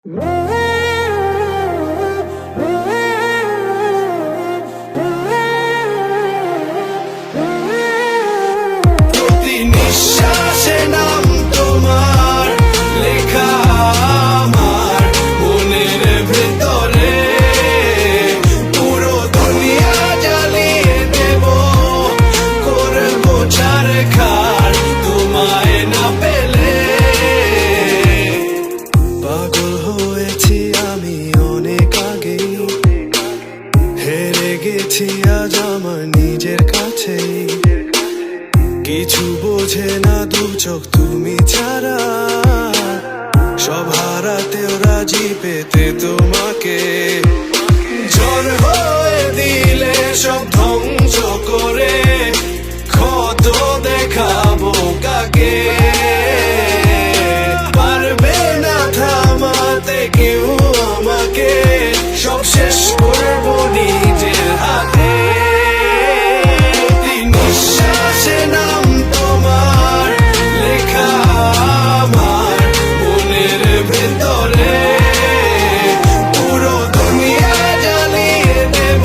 প্রতি নিঃশ্বাসে নাম তোমার লেখা আমার মনের ভেতরে, পুরো দুনিয়া জ্বালিয়ে দেব, করবো ছারখার তোমায় না পেলে। পাগল হয়েছি আমি অনেক আগেই, হেরে গেছি আজ আমার নিজের কাছেই। কিছু বোঝে না দু চোখ তুমি ছাড়া, সব হারাতেও রাজি পেতে তোমাকে। ঝড় হয়ে দিলে সব ধ্বংস করে, ক্ষত দেখাবো কাকে। পারবে না থামাতে কেউ আমাকে, সব শেষ করবো নিজের হাতে। নিঃশ্বাসে নাম তোমার লেখা আমার মনের ভেতরে, পুরো দুনিয়া জ্বালিয়ে দেব,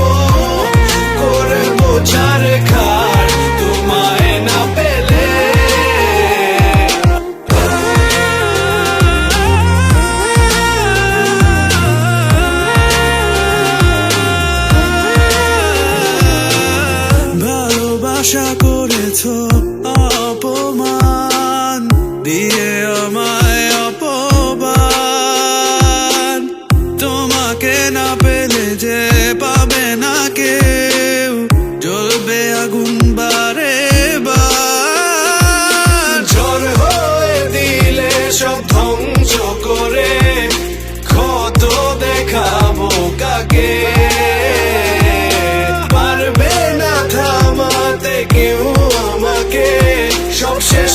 করবো ছারখার তোমায় না পেলে। ভালোবাসা করেছো অপমান দিয়ে আমায় অপমান, তোমাকে না পেলে যে পাবে না কেউ, জ্বলবে আগুন বারে বার। ঝড় হয়ে দিলে সব ধ্বংস করে, ক্ষত দেখাবো কাকে। পারবে না থামাতে কেউ আমাকে, সব শেষ